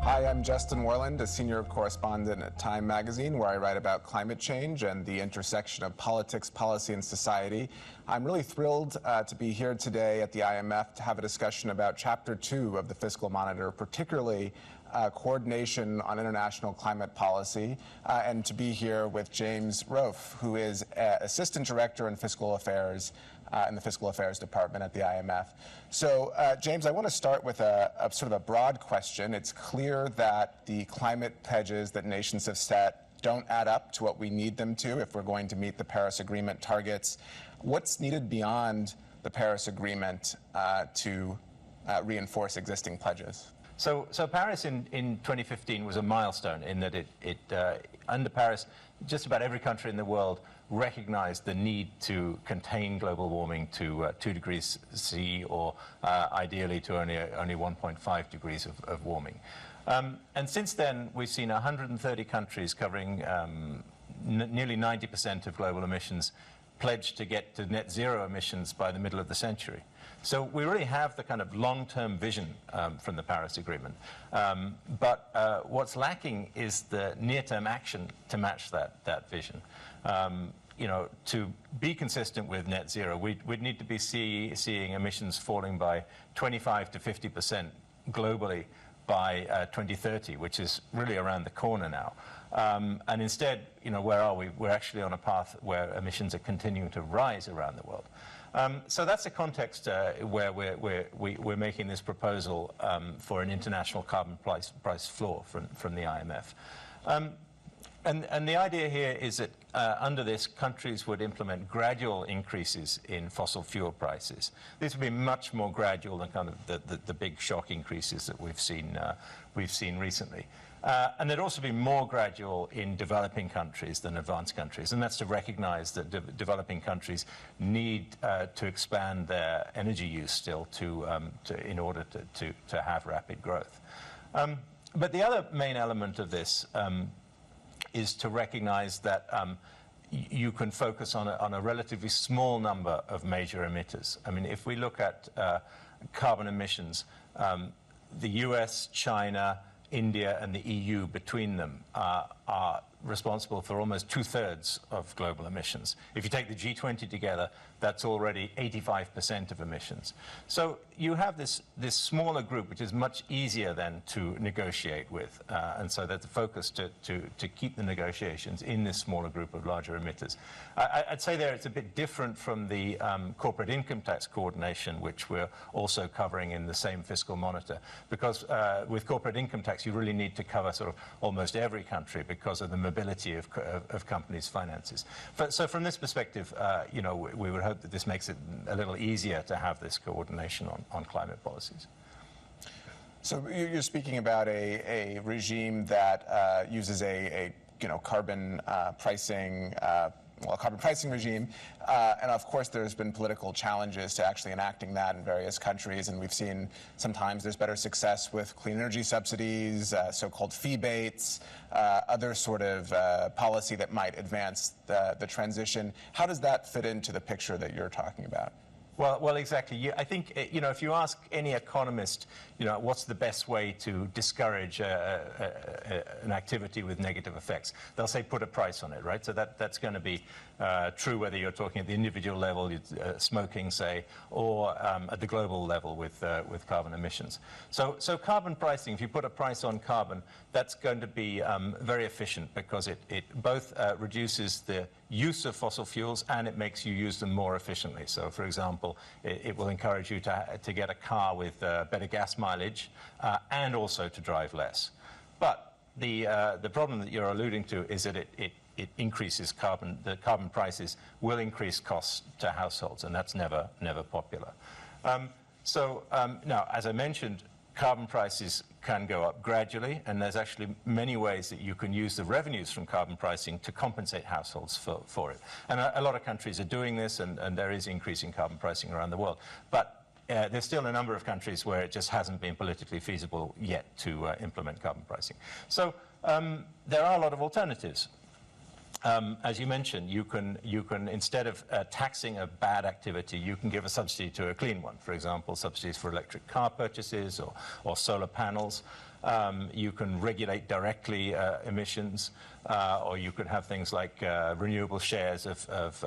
Hi, I'm Justin Worland, a senior correspondent at Time magazine, where I write about climate change and the intersection of politics, policy, and society. I'm really thrilled to be here today at the IMF to have a discussion about Chapter 2 of the Fiscal Monitor, particularly coordination on international climate policy, and to be here with James Rofe, who is Assistant Director in Fiscal Affairs in the Fiscal Affairs Department at the IMF. So, James, I want to start with a sort of a broad question. It's clear that the climate pledges that nations have set don't add up to what we need them to if we're going to meet the Paris Agreement targets. What's needed beyond the Paris Agreement to reinforce existing pledges? So Paris in 2015 was a milestone in that under Paris, just about every country in the world recognized the need to contain global warming to 2 degrees C, or ideally to only 1.5 degrees of warming. And since then, we've seen 130 countries covering nearly 90% of global emissions pledged to get to net zero emissions by the middle of the century. So we really have the kind of long-term vision from the Paris Agreement. But what's lacking is the near-term action to match that vision. To be consistent with net zero, we'd need to be seeing emissions falling by 25 to 50% globally by 2030, which is really around the corner now. And instead, where are we? We're actually on a path where emissions are continuing to rise around the world. So that's the context where we're making this proposal for an international carbon price floor from the IMF. And the idea here is that under this, countries would implement gradual increases in fossil fuel prices. This would be much more gradual than kind of the big shock increases that we've seen recently. And there'd also be more gradual in developing countries than advanced countries, and that's to recognize that developing countries need to expand their energy use still in order to have rapid growth. But the other main element of this is to recognize that you can focus on a relatively small number of major emitters. I mean, if we look at carbon emissions, the US, China, India and the EU between them are responsible for almost 2/3 of global emissions. If you take the G20 together, that's already 85% of emissions. So you have this smaller group, which is much easier then to negotiate with. And so that's the focus to keep the negotiations in this smaller group of larger emitters. I'd say there it's a bit different from the corporate income tax coordination, which we're also covering in the same Fiscal Monitor. Because with corporate income tax, you really need to cover sort of almost every country because of the mobility of companies' finances. So from this perspective, we would hope that this makes it a little easier to have this coordination on climate policies. So you're speaking about a regime that uses a carbon pricing a carbon pricing regime, and of course there's been political challenges to actually enacting that in various countries, and we've seen sometimes there's better success with clean energy subsidies, so-called fee-baits, other sort of policy that might advance the transition. How does that fit into the picture that you're talking about? Well, exactly. I think, if you ask any economist, what's the best way to discourage an activity with negative effects, they'll say put a price on it, right? So that's going to be true whether you're talking at the individual level, smoking, say, or at the global level with carbon emissions. So carbon pricing, if you put a price on carbon, that's going to be very efficient because it both reduces the use of fossil fuels and it makes you use them more efficiently. So, for example, it will encourage you to get a car with better gas mileage and also to drive less. But the problem that you're alluding to is that it increases the carbon prices will increase costs to households, and that's never popular. Now, as I mentioned, carbon prices can go up gradually, and there's actually many ways that you can use the revenues from carbon pricing to compensate households for it. And a lot of countries are doing this, and there is increasing carbon pricing around the world. But there's still a number of countries where it just hasn't been politically feasible yet to implement carbon pricing. So there are a lot of alternatives. As you mentioned, you can instead of taxing a bad activity, you can give a subsidy to a clean one. For example, subsidies for electric car purchases or solar panels. You can regulate directly emissions, or you could have things like renewable shares of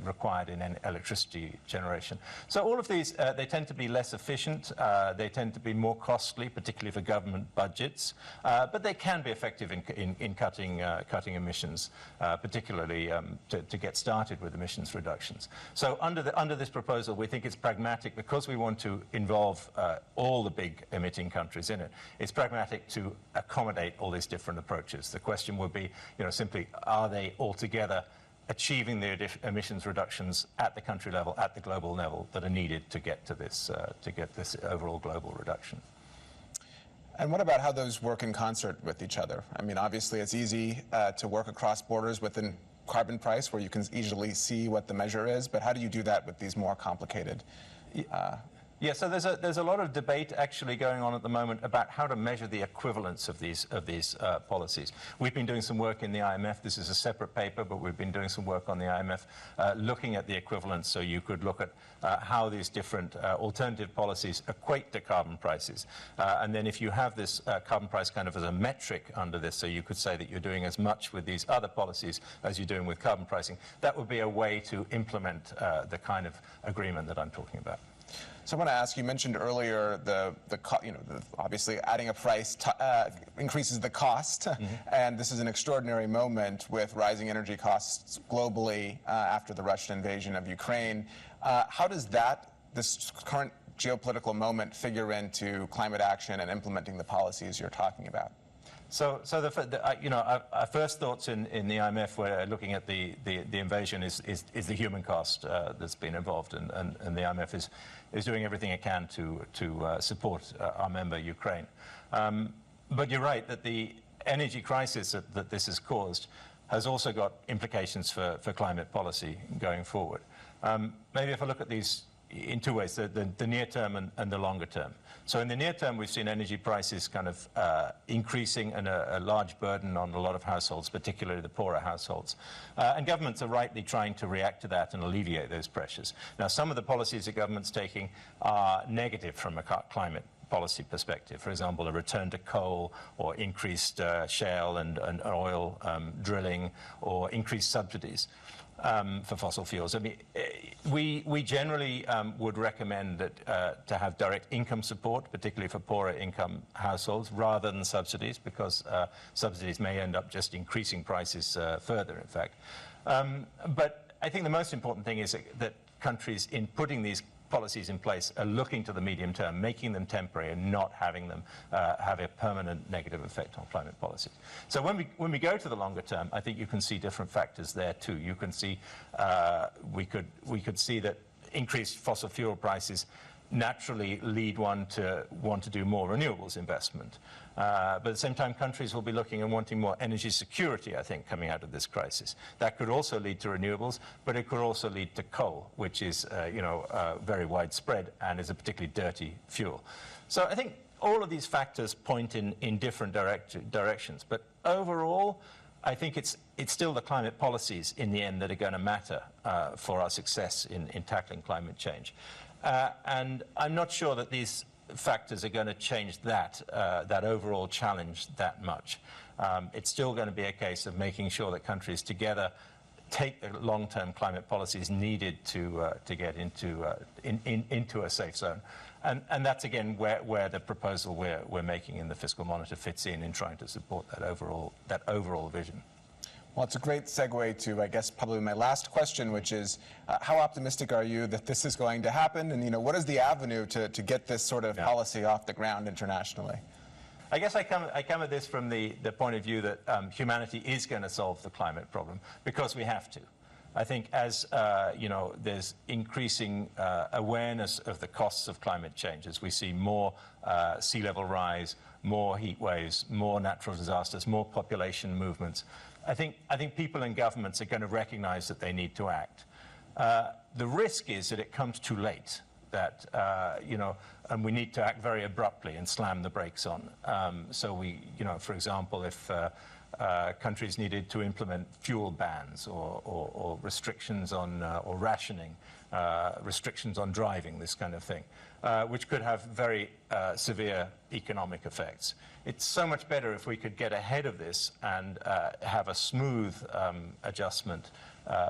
required in electricity generation. So all of these, they tend to be less efficient. They tend to be more costly, particularly for government budgets. But they can be effective in cutting emissions, particularly to get started with emissions reductions. So under this proposal, we think it's pragmatic because we want to involve all the big emitting countries in it. It's pragmatic to accommodate all these different approaches. The question would be, simply, are they altogether achieving the emissions reductions at the country level, at the global level, that are needed to get to this overall global reduction? And what about how those work in concert with each other? I mean, obviously, it's easy to work across borders within carbon price, where you can easily see what the measure is. But how do you do that with these more complicated? Yeah, so there's a lot of debate actually going on at the moment about how to measure the equivalence of these policies. We've been doing some work in the IMF. This is a separate paper, but we've been doing some work on the IMF looking at the equivalence. So you could look at how these different alternative policies equate to carbon prices. And then if you have this carbon price kind of as a metric under this, so you could say that you're doing as much with these other policies as you're doing with carbon pricing, that would be a way to implement the kind of agreement that I'm talking about. So I want to ask, you mentioned earlier obviously adding a price increases the cost, and this is an extraordinary moment with rising energy costs globally after the Russian invasion of Ukraine. How does this current geopolitical moment figure into climate action and implementing the policies you're talking about? So our first thoughts in the IMF, where looking at the invasion, is the human cost that's been involved, and the IMF is doing everything it can to support our member Ukraine. But you're right that the energy crisis that this has caused has also got implications for climate policy going forward. Maybe if I look at these in two ways, the near term and the longer term. So in the near term, we've seen energy prices kind of increasing, and a large burden on a lot of households, particularly the poorer households. And governments are rightly trying to react to that and alleviate those pressures. Now, some of the policies that government's taking are negative from a climate policy perspective. For example, a return to coal, or increased shale and oil drilling, or increased subsidies for fossil fuels. I mean, we generally would recommend that to have direct income support, particularly for poorer income households, rather than subsidies, because subsidies may end up just increasing prices further, in fact. But I think the most important thing is that countries, in putting these policies in place, are looking to the medium term, making them temporary, and not having them have a permanent negative effect on climate policy. So when we go to the longer term, I think you can see different factors there too. You can see we could see that increased fossil fuel prices naturally lead one to want to do more renewables investment. But at the same time, countries will be looking and wanting more energy security, I think, coming out of this crisis. That could also lead to renewables, but it could also lead to coal, which is, very widespread and is a particularly dirty fuel. So I think all of these factors point in different directions. But overall, I think it's still the climate policies in the end that are going to matter for our success in tackling climate change. And I'm not sure that these factors are going to change that overall challenge that much. It's still going to be a case of making sure that countries together take the long-term climate policies needed to get into a safe zone. And that's, again, where the proposal we're making in the Fiscal Monitor fits in trying to support that overall vision. Well, it's a great segue to, I guess, probably my last question, which is, how optimistic are you that this is going to happen? And, what is the avenue to get this sort of policy off the ground internationally? I guess I come at this from the point of view that humanity is going to solve the climate problem, because we have to. I think as, there's increasing awareness of the costs of climate change, as we see more sea level rise, more heat waves, more natural disasters, more population movements, I think people and governments are going to recognize that they need to act. The risk is that it comes too late, that, and we need to act very abruptly and slam the brakes on. So we, for example, if countries needed to implement fuel bans or restrictions on, or rationing, restrictions on driving, this kind of thing, which could have very severe economic effects. It's so much better if we could get ahead of this and have a smooth adjustment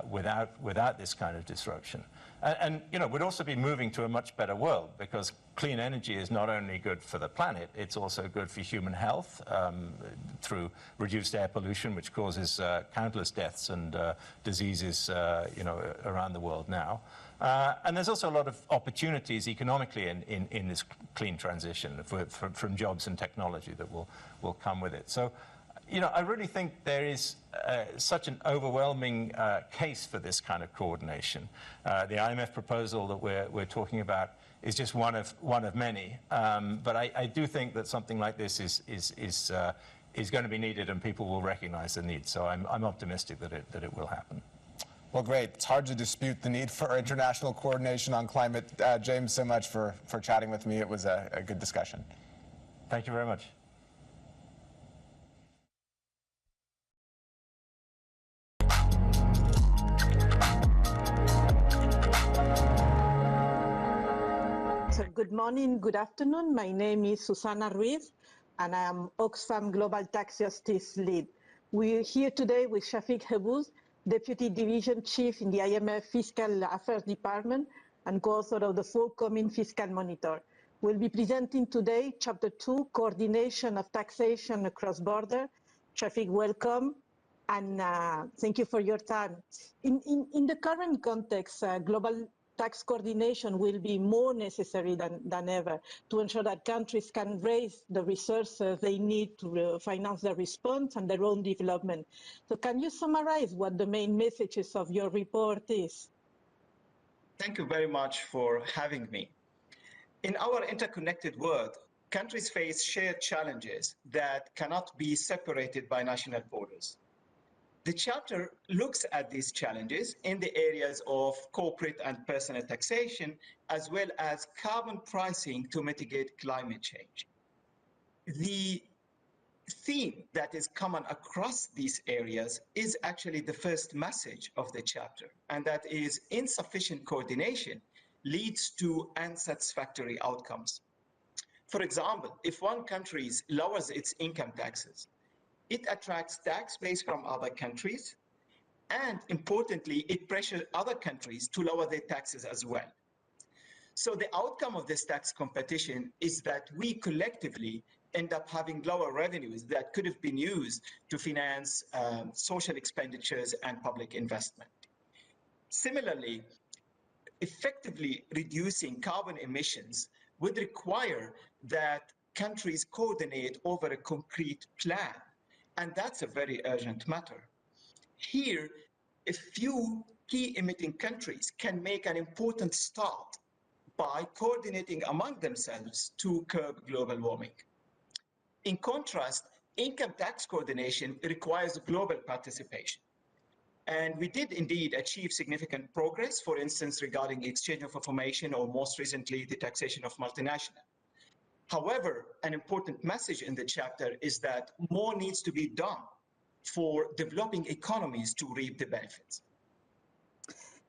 without this kind of disruption. And you know, we'd also be moving to a much better world, because clean energy is not only good for the planet, it's also good for human health through reduced air pollution, which causes countless deaths and diseases you know, around the world now. And there's also a lot of opportunities economically in this clean transition from jobs and technology that will come with it. So, you know, I really think there is such an overwhelming case for this kind of coordination. The IMF proposal that we're talking about is just one of many. But I do think that something like this is going to be needed, and people will recognize the need. So I'm optimistic that it will happen. Well, great. It's hard to dispute the need for international coordination on climate. James, so much for chatting with me. It was a good discussion. Thank you very much. So good morning, good afternoon. My name is Susana Ruiz, and I am Oxfam Global Tax Justice Lead. We're here today with Shafiq Hebuz, Deputy Division Chief in the IMF Fiscal Affairs Department and co-author of the forthcoming Fiscal Monitor. We'll be presenting today Chapter 2, Coordination of Taxation Across Border. Shafiq, welcome, and thank you for your time. In the current context, global tax coordination will be more necessary than ever to ensure that countries can raise the resources they need to finance their response and their own development. So can you summarize what the main messages of your report is? Thank you very much for having me. In our interconnected world, countries face shared challenges that cannot be separated by national borders. The chapter looks at these challenges in the areas of corporate and personal taxation, as well as carbon pricing to mitigate climate change. The theme that is common across these areas is actually the first message of the chapter, and that is insufficient coordination leads to unsatisfactory outcomes. For example, if one country lowers its income taxes, it attracts tax base from other countries, and importantly, it pressures other countries to lower their taxes as well. So the outcome of this tax competition is that we collectively end up having lower revenues that could have been used to finance social expenditures and public investment. Similarly, effectively reducing carbon emissions would require that countries coordinate over a concrete plan. And that's a very urgent matter. Here, a few key emitting countries can make an important start by coordinating among themselves to curb global warming. In contrast, income tax coordination requires global participation. And we did indeed achieve significant progress, for instance, regarding exchange of information, or most recently, the taxation of multinational. However, an important message in the chapter is that more needs to be done for developing economies to reap the benefits.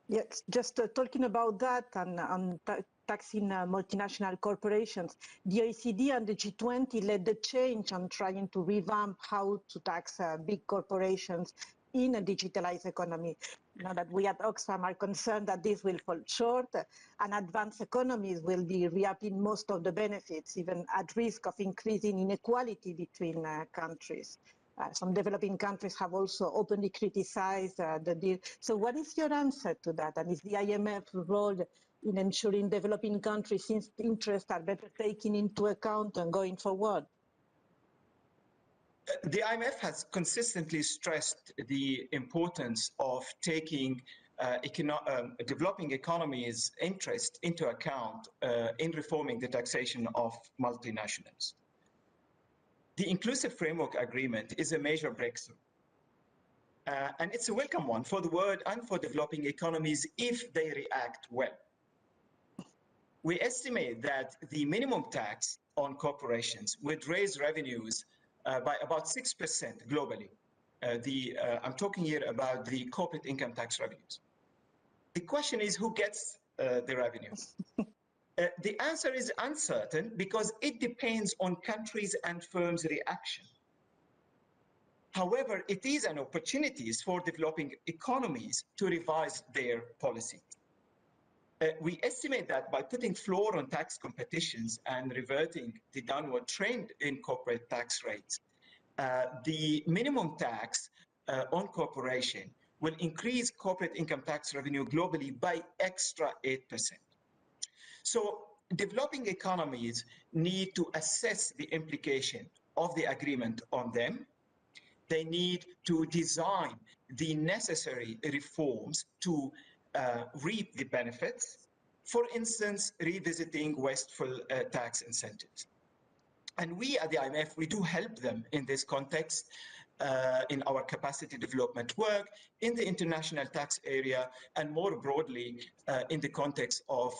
Yes, just talking about that and taxing multinational corporations, the OECD and the G20 led the change on trying to revamp how to tax big corporations in a digitalized economy. Now that we at Oxfam are concerned that this will fall short, and advanced economies will be reaping most of the benefits, even at risk of increasing inequality between countries. Some developing countries have also openly criticized the deal. So what is your answer to that? And is the IMF's role in ensuring developing countries' interests are better taken into account and going forward? The IMF has consistently stressed the importance of taking developing economies' interest into account in reforming the taxation of multinationals. The Inclusive Framework Agreement is a major breakthrough. And it's a welcome one for the world and for developing economies if they react well. We estimate that the minimum tax on corporations would raise revenues by about 6% globally, I'm talking here about the corporate income tax revenues. The question is, who gets the revenue? The answer is uncertain because it depends on countries' and firms' reaction. However, it is an opportunity for developing economies to revise their policy. We estimate that by putting floor on tax competitions and reverting the downward trend in corporate tax rates, the minimum tax on corporation will increase corporate income tax revenue globally by extra 8%. So developing economies need to assess the implication of the agreement on them. They need to design the necessary reforms to reap the benefits, for instance, revisiting wasteful tax incentives. And we at the IMF, we do help them in this context, in our capacity development work, in the international tax area, and more broadly, in the context of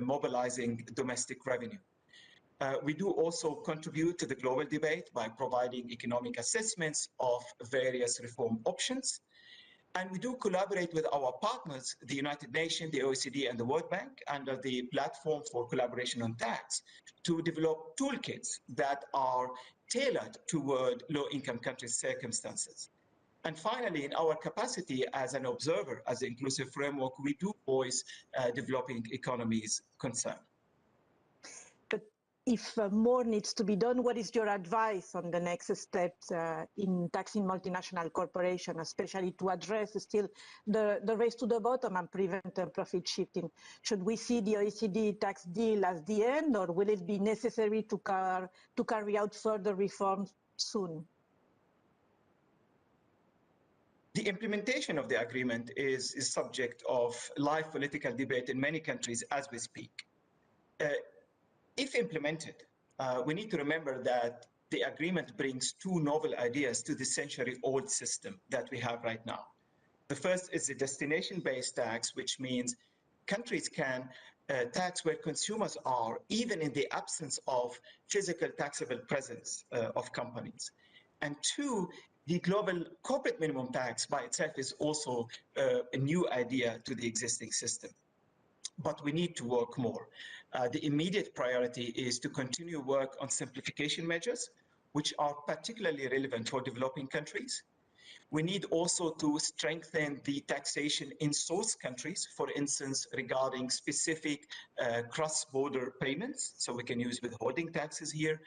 mobilizing domestic revenue. We do also contribute to the global debate by providing economic assessments of various reform options. And we do collaborate with our partners, the United Nations, the OECD, and the World Bank, under the Platform for Collaboration on Tax, to develop toolkits that are tailored toward low-income countries' circumstances. And finally, in our capacity as an observer, as an inclusive framework, we do voice developing economies' concern. But if more needs to be done, what is your advice on the next steps in taxing multinational corporations, especially to address still the race to the bottom and prevent profit shifting? Should we see the OECD tax deal as the end, or will it be necessary to carry out further reforms soon? The implementation of the agreement is subject of live political debate in many countries as we speak. If implemented, we need to remember that the agreement brings two novel ideas to the century-old system that we have right now. The first is the destination-based tax, which means countries can tax where consumers are, even in the absence of physical taxable presence of companies. And two, the global corporate minimum tax by itself is also a new idea to the existing system. But we need to work more. The immediate priority is to continue work on simplification measures, which are particularly relevant for developing countries. We need also to strengthen the taxation in source countries, for instance, regarding specific cross-border payments, so we can use withholding taxes here.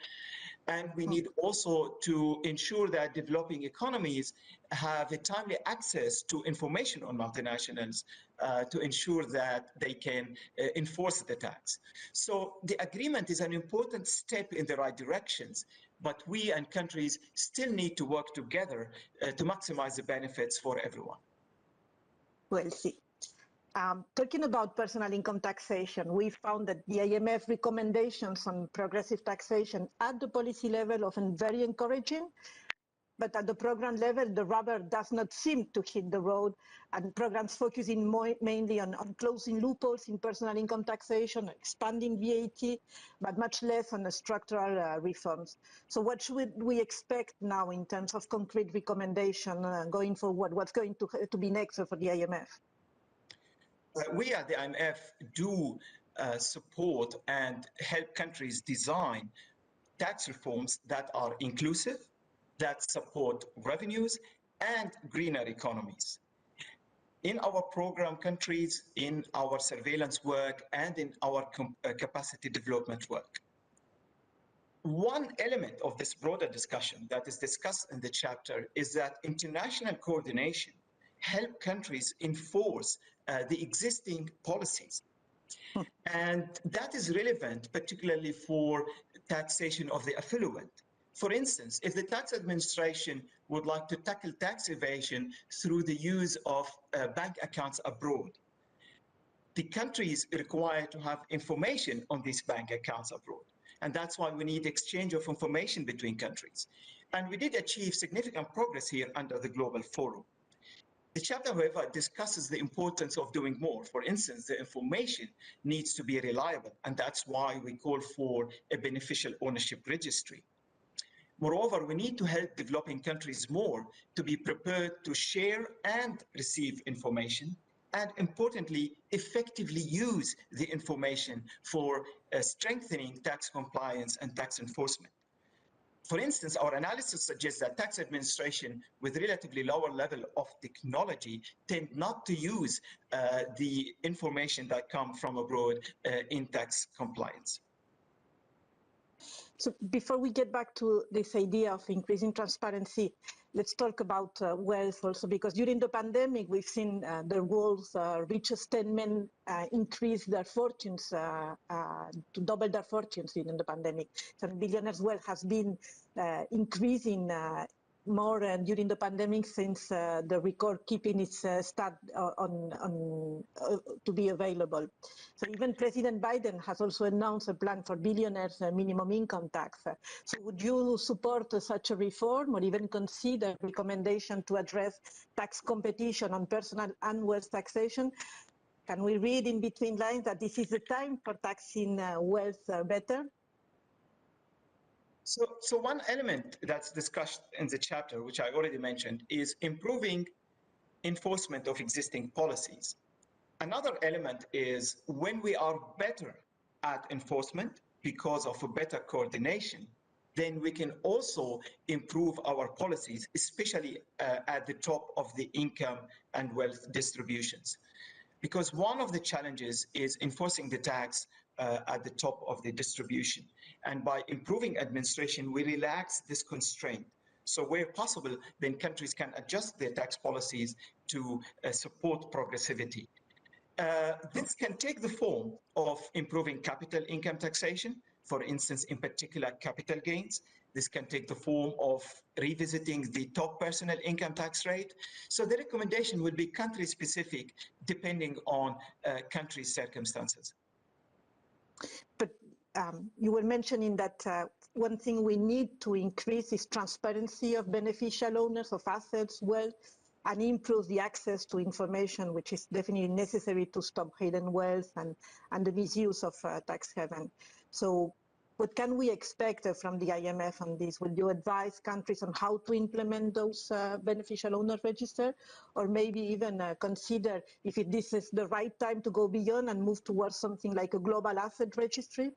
And we need also to ensure that developing economies have a timely access to information on multinationals to ensure that they can enforce the tax. So the agreement is an important step in the right directions, but we and countries still need to work together to maximize the benefits for everyone. Well, see. Talking about personal income taxation, we found that the IMF recommendations on progressive taxation at the policy level often very encouraging, but at the program level, the rubber does not seem to hit the road, and programs focusing mainly on closing loopholes in personal income taxation, expanding VAT, but much less on the structural reforms. So what should we expect now in terms of concrete recommendation going forward? What's going to be next for the IMF? We at the IMF do support and help countries design tax reforms that are inclusive, that support revenues and greener economies. In our program countries, in our surveillance work, and in our capacity development work. One element of this broader discussion that is discussed in the chapter is that international coordination help countries enforce the existing policies. And that is relevant, particularly for taxation of the affluent. For instance, if the tax administration would like to tackle tax evasion through the use of bank accounts abroad, the countries require to have information on these bank accounts abroad. And that's why we need exchange of information between countries. And we did achieve significant progress here under the Global Forum. The chapter, however, discusses the importance of doing more. For instance, the information needs to be reliable, and that's why we call for a beneficial ownership registry. Moreover, we need to help developing countries more to be prepared to share and receive information, and importantly, effectively use the information for strengthening tax compliance and tax enforcement. For instance, our analysis suggests that tax administration with relatively lower level of technology tend not to use the information that come from abroad in tax compliance. So before we get back to this idea of increasing transparency, let's talk about wealth also, because during the pandemic, we've seen the world's richest 10 men increase their fortunes to double their fortunes during the pandemic. So billionaires' wealth has been increasing more during the pandemic since the record keeping is start to be available. So even President Biden has also announced a plan for billionaires' minimum income tax. So would you support such a reform or even consider recommendation to address tax competition on personal and wealth taxation? Can we read in between lines that this is the time for taxing wealth better? So one element that's discussed in the chapter, which I already mentioned, is improving enforcement of existing policies. Another element is when we are better at enforcement because of a better coordination, then we can also improve our policies, especially at the top of the income and wealth distributions. Because one of the challenges is enforcing the tax at the top of the distribution. And by improving administration, we relax this constraint. So where possible, then countries can adjust their tax policies to support progressivity. This can take the form of improving capital income taxation, for instance, in particular, capital gains. This can take the form of revisiting the top personal income tax rate. So the recommendation will be country-specific, depending on country circumstances. But you were mentioning that one thing we need to increase is transparency of beneficial owners of assets, wealth, and improve the access to information, which is definitely necessary to stop hidden wealth and the misuse of tax haven. So what can we expect from the IMF on this? Will you advise countries on how to implement those beneficial owner register, or maybe even consider if this is the right time to go beyond and move towards something like a global asset registry?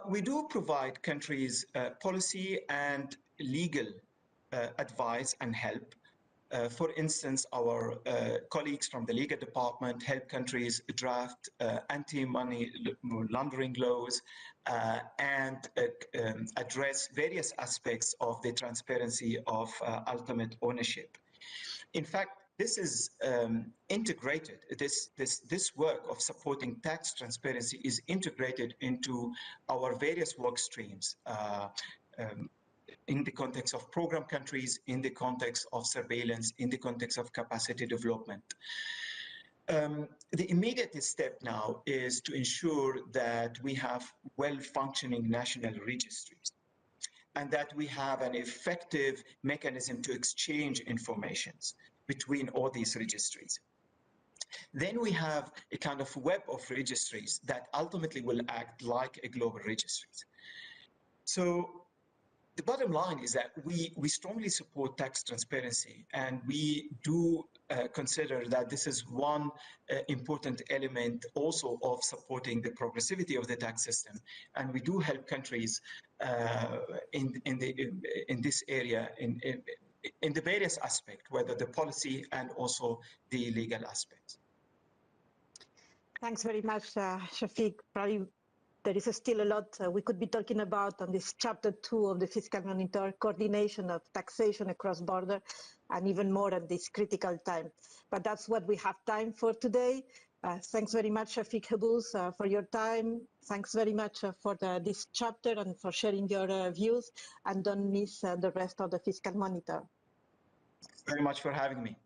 We do provide countries policy and legal advice and help. For instance, our colleagues from the legal department help countries draft anti-money laundering laws and address various aspects of the transparency of ultimate ownership. In fact, this is integrated. This work of supporting tax transparency is integrated into our various work streams. In the context of program countries, in the context of surveillance, in the context of capacity development. The immediate step now is to ensure that we have well-functioning national registries and that we have an effective mechanism to exchange informations between all these registries. Then we have a kind of web of registries that ultimately will act like a global registries. So the bottom line is that we strongly support tax transparency, and we do consider that this is one important element also of supporting the progressivity of the tax system. And we do help countries in this area in the various aspects, whether the policy and also the legal aspects. Thanks very much, Shafiq. Probably there is still a lot we could be talking about on this chapter 2 of the Fiscal Monitor, coordination of taxation across border, and even more at this critical time. But that's what we have time for today. Thanks very much, Shafiq Habuz, for your time. Thanks very much for this chapter and for sharing your views. And don't miss the rest of the Fiscal Monitor. Thanks very much for having me.